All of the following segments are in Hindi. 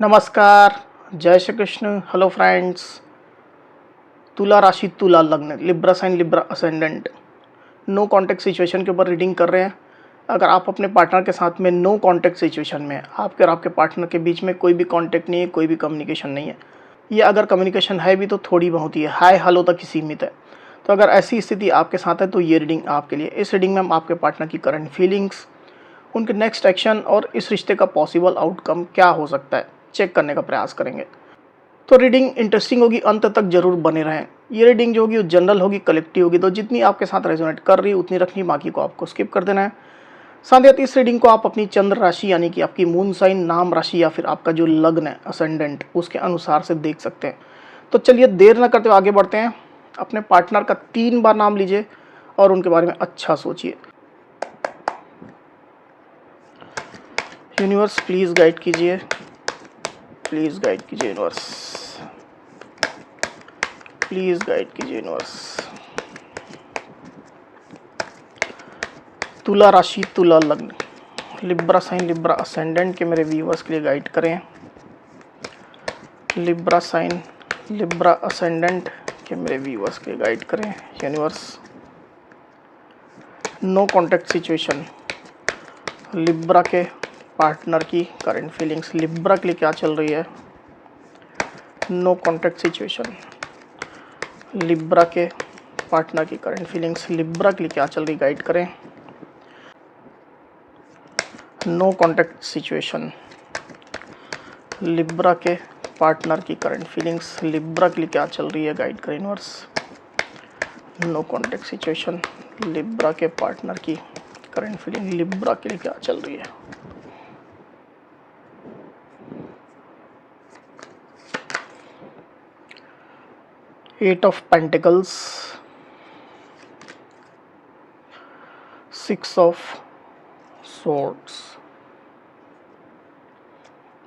नमस्कार, जय श्री कृष्ण, हेलो फ्रेंड्स। तुला राशि, तुला लग्न, Libra sign, Libra ascendant, no contact situation के ऊपर रीडिंग कर रहे हैं। अगर आप अपने पार्टनर के साथ में नो कॉन्टैक्ट सिचुएशन में, आपके और आपके पार्टनर के बीच में कोई भी कॉन्टैक्ट नहीं है, कोई भी कम्युनिकेशन नहीं है, या अगर कम्युनिकेशन है भी तो थोड़ी बहुत ही है, हाय हेलो तक ही सीमित है, तो अगर ऐसी स्थिति आपके साथ है तो ये रीडिंग आपके लिए। इस रीडिंग में हम आपके पार्टनर की करंट फीलिंग्स, उनके नेक्स्ट एक्शन और इस रिश्ते का पॉसिबल आउटकम क्या हो सकता है चेक करने का प्रयास करेंगे। तो रीडिंग इंटरेस्टिंग होगी, अंत तक जरूर बने रहें। ये रीडिंग जो होगी वो जनरल होगी, कलेक्टिव होगी, तो जितनी आपके साथ रेजोनेट कर रही है उतनी रखनी, बाकी को आपको स्किप कर देना है। साथ ही इस रीडिंग को आप अपनी चंद्र राशि यानी कि आपकी मून साइन, नाम राशि या फिर आपका जो लग्न है असेंडेंट, उसके अनुसार से देख सकते हैं। तो चलिए देर न करते हुए आगे बढ़ते हैं। अपने पार्टनर का 3 बार नाम लीजिए और उनके बारे में अच्छा सोचिए। यूनिवर्स प्लीज गाइड कीजिए, प्लीज गाइड कीजिए यूनिवर्स, प्लीज गाइड कीजिए यूनिवर्स। तुला राशि, तुला लग्न, लिब्रा साइन, लिब्रा असेंडेंट के मेरे व्यूवर्स के लिए गाइड करें। लिब्रा साइन, लिब्रा असेंडेंट के मेरे व्यूवर्स के लिए गाइड करें universe. No contact situation, Libra के पार्टनर की करंट फीलिंग्स, लिब्रा के लिए क्या चल रही है। नो कॉन्टैक्ट सिचुएशन, लिब्रा के पार्टनर की करंट फीलिंग्स, लिब्रा के लिए क्या चल रही, गाइड करें। नो कॉन्टैक्ट सिचुएशन, लिब्रा के पार्टनर की करंट फीलिंग्स, लिब्रा के लिए क्या चल रही है, गाइड करें universe. No contact situation, Libra के पार्टनर की करंट फीलिंग, लिब्रा के लिए क्या चल रही है। Eight of pentacles, 6 of swords,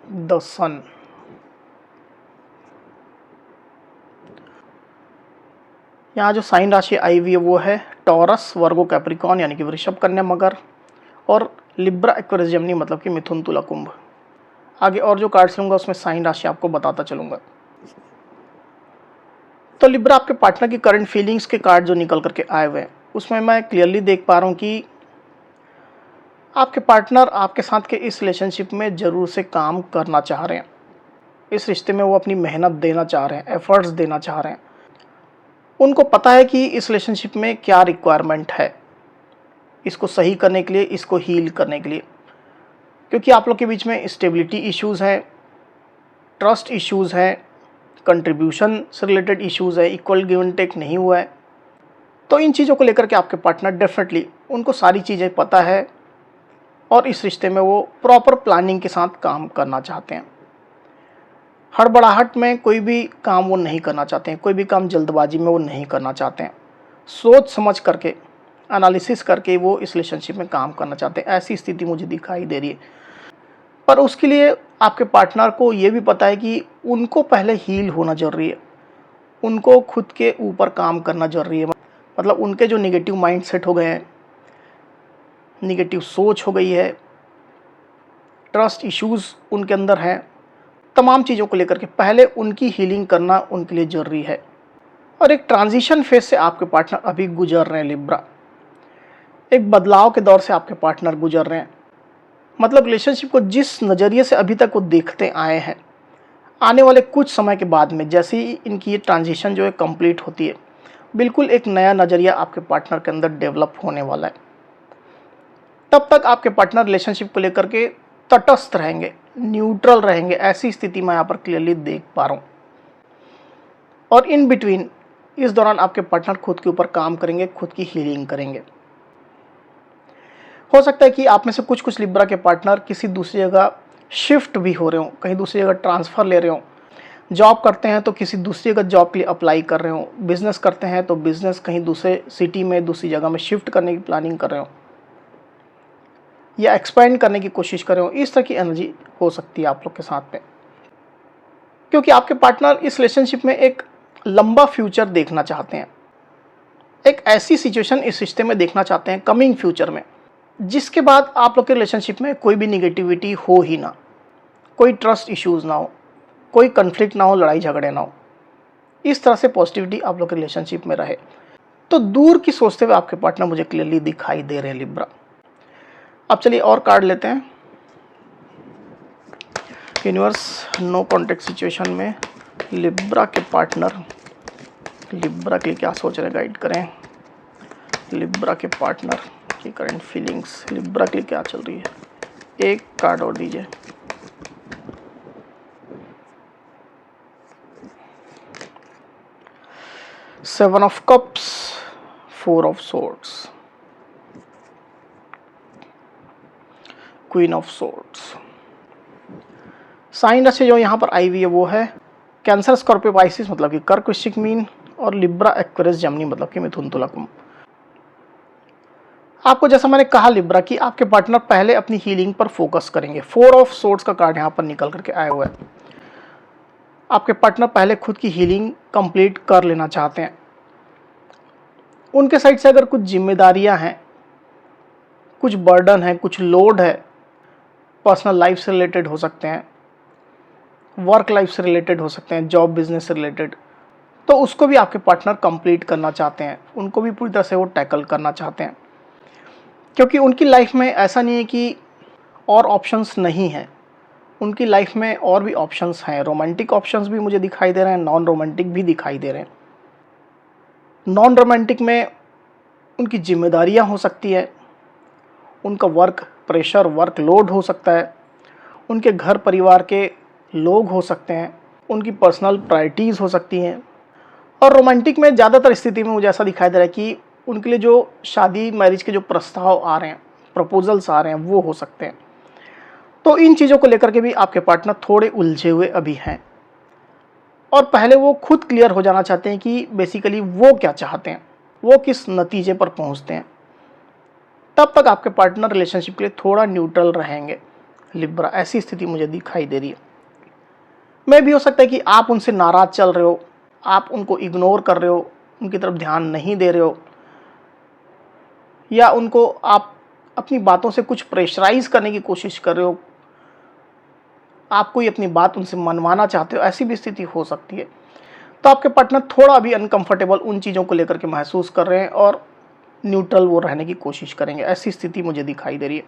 the sun. यहाँ जो साइन राशि आई हुई है वो है टॉरस, वर्गो, कैप्रिकॉन यानी कि वृषभ, कन्या, मकर, और लिब्रा, एक्वेरियस, जेमिनी मतलब कि मिथुन, तुला, कुंभ। आगे और जो कार्ड्स लूंगा उसमें साइन राशि आपको बताता चलूंगा। तो लिब्रा आपके पार्टनर की करंट फीलिंग्स के कार्ड जो निकल करके आए हुए हैं उसमें मैं क्लियरली देख पा रहा हूँ कि आपके पार्टनर आपके साथ के इस रिलेशनशिप में ज़रूर से काम करना चाह रहे हैं। इस रिश्ते में वो अपनी मेहनत देना चाह रहे हैं, एफर्ट्स देना चाह रहे हैं। उनको पता है कि इस रिलेशनशिप में क्या रिक्वायरमेंट है इसको सही करने के लिए, इसको हील करने के लिए, क्योंकि आप लोग के बीच में स्टेबिलिटी इश्यूज़ हैं, ट्रस्ट इश्यूज़ हैं, कंट्रीब्यूशन से रिलेटेड इश्यूज़ है, इक्वल गिव एंड टेक नहीं हुआ है। तो इन चीज़ों को लेकर के आपके पार्टनर डेफिनेटली उनको सारी चीज़ें पता है और इस रिश्ते में वो प्रॉपर प्लानिंग के साथ काम करना चाहते हैं। हड़बड़ाहट में कोई भी काम वो नहीं करना चाहते हैं, कोई भी काम जल्दबाजी में वो नहीं करना चाहते हैं। सोच समझ करके, एनालिसिस करके वो इस रिलेशनशिप में काम करना चाहते हैं, ऐसी स्थिति मुझे दिखाई दे रही है। पर उसके लिए आपके पार्टनर को ये भी पता है कि उनको पहले हील होना ज़रूरी है, उनको खुद के ऊपर काम करना ज़रूरी है। मतलब उनके जो नेगेटिव माइंड सेट हो गए हैं, नेगेटिव सोच हो गई है, ट्रस्ट इश्यूज़ उनके अंदर हैं, तमाम चीज़ों को लेकर के पहले उनकी हीलिंग करना उनके लिए ज़रूरी है। और एक ट्रांजिशन फेज से आपके पार्टनर अभी गुजर रहे हैं लिब्रा, एक बदलाव के दौर से आपके पार्टनर गुजर रहे हैं। मतलब रिलेशनशिप को जिस नज़रिए से अभी तक वो देखते आए हैं, आने वाले कुछ समय के बाद में जैसे ही इनकी ये ट्रांजिशन जो है कंप्लीट होती है, बिल्कुल एक नया नज़रिया आपके पार्टनर के अंदर डेवलप होने वाला है। तब तक आपके पार्टनर रिलेशनशिप को लेकर के तटस्थ रहेंगे, न्यूट्रल रहेंगे, ऐसी स्थिति मैं यहाँ पर क्लियरली देख पा रहा हूँ। और इन बिटवीन इस दौरान आपके पार्टनर खुद के ऊपर काम करेंगे, खुद की हीलिंग करेंगे। हो सकता है कि आप में से कुछ कुछ लिब्रा के पार्टनर किसी दूसरी जगह शिफ्ट भी हो रहे हो, कहीं दूसरी जगह ट्रांसफ़र ले रहे हो। जॉब करते हैं तो किसी दूसरी जगह जॉब के लिए अप्लाई कर रहे हो, बिजनेस करते हैं तो बिजनेस कहीं दूसरे सिटी में, दूसरी जगह में शिफ्ट करने की प्लानिंग कर रहे हो, या एक्सपेंड करने की कोशिश कर रहे हो। इस तरह की एनर्जी हो सकती है आप लोग के साथ में, क्योंकि आपके पार्टनर इस रिलेशनशिप में एक लंबा फ्यूचर देखना चाहते हैं, एक ऐसी सिचुएशन इस रिश्ते में देखना चाहते हैं कमिंग फ्यूचर में जिसके बाद आप लोग के रिलेशनशिप में कोई भी निगेटिविटी हो ही ना, कोई ट्रस्ट इश्यूज़ ना हो, कोई कन्फ्लिक्ट ना हो, लड़ाई झगड़े ना हो। इस तरह से पॉजिटिविटी आप लोग के रिलेशनशिप में रहे। तो दूर की सोचते हुए आपके पार्टनर मुझे क्लियरली दिखाई दे रहे हैं लिब्रा। अब चलिए और कार्ड लेते हैं। यूनिवर्स, नो कॉन्टेक्ट सिचुएशन में लिब्रा के पार्टनर लिब्रा के लिए क्या सोच रहे हैं, गाइड करें। लिब्रा के पार्टनर की करंट फीलिंग्स, लिब्रा के लिए क्या चल रही है। एक कार्ड और दीजिए। Seven of cups, four of swords, queen of swords. Sign राशि जो यहाँ पर आई हुई है वो है कैंसर, स्कॉर्पियो, पाइसिस मतलब कि कर्क, वृश्चिक, मीन, और लिब्रा, एक्वेरियस, जेमिनी मतलब कि मिथुन, तुला, कुंभ। आपको जैसा मैंने कहा लिब्रा कि आपके पार्टनर पहले अपनी हीलिंग पर फोकस करेंगे। फोर ऑफ सोर्ड्स का कार्ड यहाँ पर निकल करके आया हुआ है। आपके पार्टनर पहले खुद की हीलिंग कंप्लीट कर लेना चाहते हैं। उनके साइड से अगर कुछ जिम्मेदारियां हैं, कुछ बर्डन है, कुछ लोड है, पर्सनल लाइफ से रिलेटेड हो सकते हैं, वर्क लाइफ से रिलेटेड हो सकते हैं, जॉब बिजनेस से रिलेटेड, तो उसको भी आपके पार्टनर कंप्लीट करना चाहते हैं। उनको भी पूरी तरह से वो टैकल करना चाहते हैं, क्योंकि उनकी लाइफ में ऐसा नहीं है कि और ऑप्शंस नहीं हैं। उनकी लाइफ में और भी ऑप्शंस हैं। रोमांटिक ऑप्शंस भी मुझे दिखाई दे रहे हैं, नॉन रोमांटिक भी दिखाई दे रहे हैं। नॉन रोमांटिक में उनकी जिम्मेदारियां हो सकती है, उनका वर्क प्रेशर, वर्क लोड हो सकता है, उनके घर परिवार के लोग हो सकते हैं, उनकी पर्सनल प्रायोरिटीज़ हो सकती हैं। और रोमांटिक में ज़्यादातर स्थिति में मुझे ऐसा दिखाई दे रहा है कि उनके लिए जो शादी मैरिज के जो प्रस्ताव आ रहे हैं, प्रपोजल्स आ रहे हैं, वो हो सकते हैं। तो इन चीज़ों को लेकर के भी आपके पार्टनर थोड़े उलझे हुए अभी हैं, और पहले वो खुद क्लियर हो जाना चाहते हैं कि बेसिकली वो क्या चाहते हैं, वो किस नतीजे पर पहुंचते हैं। तब तक आपके पार्टनर रिलेशनशिप के लिए थोड़ा न्यूट्रल रहेंगे लिब्रा, ऐसी स्थिति मुझे दिखाई दे रही है। मैं भी हो सकता है कि आप उनसे नाराज चल रहे हो, आप उनको इग्नोर कर रहे हो, उनकी तरफ ध्यान नहीं दे रहे हो, या उनको आप अपनी बातों से कुछ प्रेशराइज करने की कोशिश कर रहे हो, आप कोई अपनी बात उनसे मनवाना चाहते हो, ऐसी भी स्थिति हो सकती है। तो आपके पार्टनर थोड़ा अभी अनकंफर्टेबल उन चीज़ों को लेकर के महसूस कर रहे हैं और न्यूट्रल वो रहने की कोशिश करेंगे, ऐसी स्थिति मुझे दिखाई दे रही है।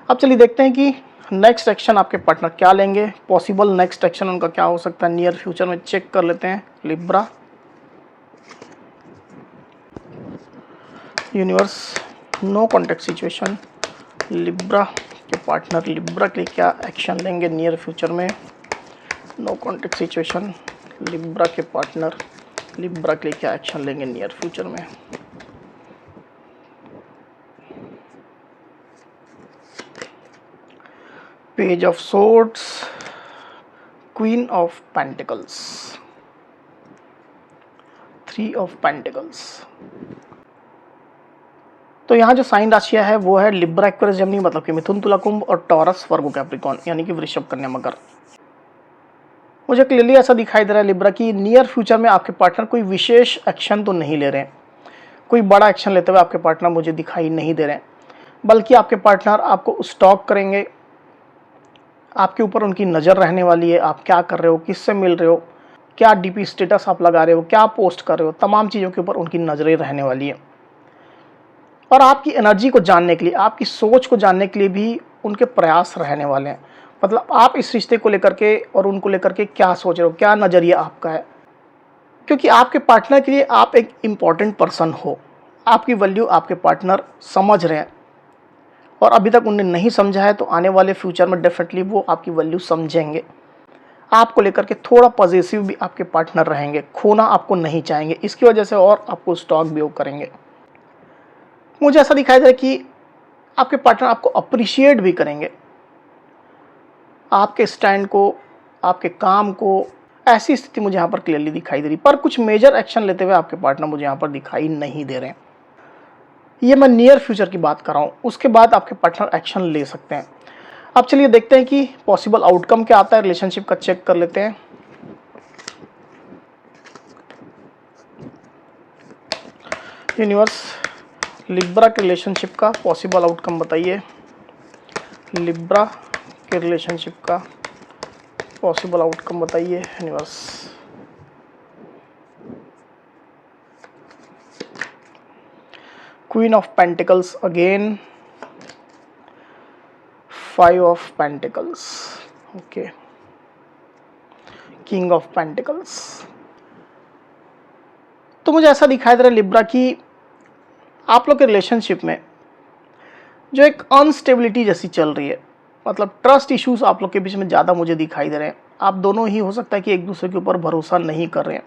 अब चलिए देखते हैं कि नेक्स्ट एक्शन आपके पार्टनर क्या लेंगे, पॉसिबल नेक्स्ट एक्शन उनका क्या हो सकता है नियर फ्यूचर में। चेक कर लेते हैं Libra. Universe, no contact situation, Libra के पार्टनर लिब्रा के लिए क्या एक्शन लेंगे नियर फ्यूचर में। नो कॉन्टेक्ट सिचुएशन, लिब्रा के पार्टनर लिब्रा के लिए क्या एक्शन लेंगे नियर फ्यूचर में। Page of swords, queen of pentacles, three of pentacles. तो यहाँ जो साइन राशियाँ है वो है लिब्रा, एक्वेरियस, जेमिनी मतलब कि मिथुन, तुला, कुंभ, और टॉरस, वर्गो, कैप्रिकॉर्न यानी कि वृषभ, कन्या, मकर। मुझे क्लियरली ऐसा दिखाई दे रहा है लिब्रा कि नियर फ्यूचर में आपके पार्टनर कोई विशेष एक्शन तो नहीं ले रहे हैं, कोई बड़ा एक्शन लेते हुए आपके पार्टनर मुझे दिखाई नहीं दे रहे हैं, बल्कि आपके पार्टनर आपको स्टॉक करेंगे, आपके ऊपर उनकी नज़र रहने वाली है। आप क्या कर रहे हो, किससे मिल रहे हो, क्या डीपी स्टेटस आप लगा रहे हो, क्या पोस्ट कर रहे हो, तमाम चीज़ों के ऊपर उनकी नज़रें रहने वाली है। और आपकी एनर्जी को जानने के लिए, आपकी सोच को जानने के लिए भी उनके प्रयास रहने वाले हैं। मतलब आप इस रिश्ते को लेकर के और उनको लेकर के क्या सोच रहे हो, क्या नज़रिया आपका है, क्योंकि आपके पार्टनर के लिए आप एक इम्पॉर्टेंट पर्सन हो। आपकी वैल्यू आपके पार्टनर समझ रहे हैं, और अभी तक उन्हें नहीं समझा है, तो आने वाले फ्यूचर में डेफिनेटली वो आपकी वैल्यू समझेंगे। आपको लेकर के थोड़ा पॉजिटिव भी आपके पार्टनर रहेंगे, खोना आपको नहीं चाहेंगे, इसकी वजह से और आपको स्टॉक भी करेंगे। मुझे ऐसा दिखाई दे रहा है कि आपके पार्टनर आपको अप्रिशिएट भी करेंगे, आपके स्टैंड को, आपके काम को। ऐसी स्थिति मुझे यहाँ पर क्लियरली दिखाई दे रही, पर कुछ मेजर एक्शन लेते हुए आपके पार्टनर मुझे यहाँ पर दिखाई नहीं दे रहे हैं। ये मैं नियर फ्यूचर की बात कर रहा हूँ, उसके बाद आपके पार्टनर एक्शन ले सकते हैं। अब चलिए देखते हैं कि पॉसिबल आउटकम क्या आता है रिलेशनशिप का। चेक कर लेते हैं। यूनिवर्स, लिब्रा के रिलेशनशिप का पॉसिबल आउटकम बताइए। लिब्रा के रिलेशनशिप का पॉसिबल आउटकम बताइए universe. Queen of pentacles again, 5 of pentacles, okay, king of pentacles. तो मुझे ऐसा दिखाई दे रहा है लिब्रा कि आप लोग के रिलेशनशिप में जो एक अनस्टेबिलिटी जैसी चल रही है, मतलब ट्रस्ट इश्यूज आप लोग के बीच में ज़्यादा मुझे दिखाई दे रहे हैं। आप दोनों ही हो सकता है कि एक दूसरे के ऊपर भरोसा नहीं कर रहे हैं।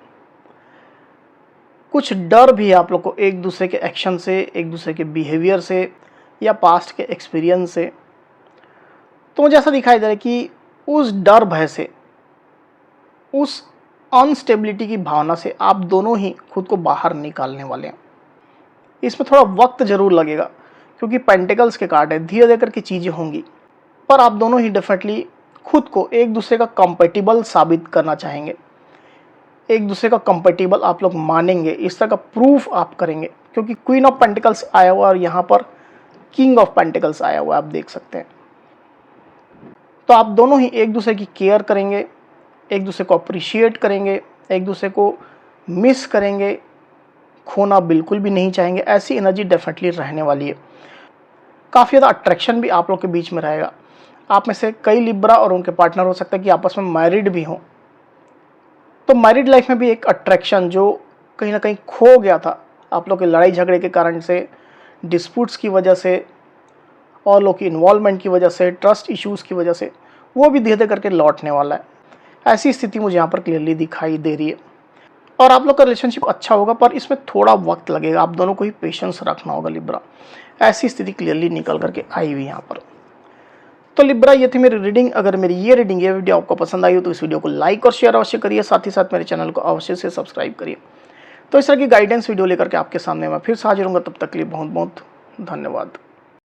कुछ डर भी है आप लोग को एक दूसरे के एक्शन से, एक दूसरे के बिहेवियर से, या पास्ट के एक्सपीरियंस से। तो मुझे ऐसा दिखाई दे रहा है कि उस डर भय से, उस अनस्टेबिलिटी की भावना से आप दोनों ही खुद को बाहर निकालने वाले हैं। इसमें थोड़ा वक्त जरूर लगेगा क्योंकि पेंटिकल्स के कार्ड है, धीरे धीरे करके चीज़ें होंगी, पर आप दोनों ही डेफिनेटली खुद को एक दूसरे का कंपेटिबल साबित करना चाहेंगे, एक दूसरे का कंपेटिबल आप लोग मानेंगे, इस तरह का प्रूफ आप करेंगे। क्योंकि क्वीन ऑफ पेंटिकल्स आया हुआ और यहाँ पर किंग ऑफ पेंटिकल्स आया हुआ आप देख सकते हैं। तो आप दोनों ही एक दूसरे की केयर करेंगे, एक दूसरे को अप्रिशिएट करेंगे, एक दूसरे को मिस करेंगे, खोना बिल्कुल भी नहीं चाहेंगे। ऐसी एनर्जी डेफिनेटली रहने वाली है। काफ़ी ज़्यादा अट्रैक्शन भी आप लोग के बीच में रहेगा। आप में से कई लिब्रा और उनके पार्टनर हो सकता है कि आपस में मैरिड भी हों, तो मैरिड लाइफ में भी एक अट्रैक्शन जो कहीं ना कहीं खो गया था आप लोग के लड़ाई झगड़े के कारण से, डिस्प्यूट्स की वजह से, और लोग की इन्वॉल्वमेंट की वजह से, ट्रस्ट इश्यूज़ की वजह से, वो भी धीरे धीरे करके लौटने वाला है। ऐसी स्थिति मुझे यहाँ पर क्लियरली दिखाई दे रही है। और आप लोग का रिलेशनशिप अच्छा होगा, पर इसमें थोड़ा वक्त लगेगा, आप दोनों को ही पेशेंस रखना होगा लिब्रा। ऐसी स्थिति क्लियरली निकल करके आई हुई यहाँ पर। तो लिब्रा ये थी मेरी रीडिंग। अगर मेरी ये वीडियो आपको पसंद आई हो तो इस वीडियो को लाइक और शेयर अवश्य करिए, साथ ही साथ मेरे चैनल को अवश्य से सब्सक्राइब करिए। तो इस तरह की गाइडेंस वीडियो लेकर के आपके सामने मैं फिर से हाजिर होऊंगा। तब तक के लिए बहुत बहुत धन्यवाद।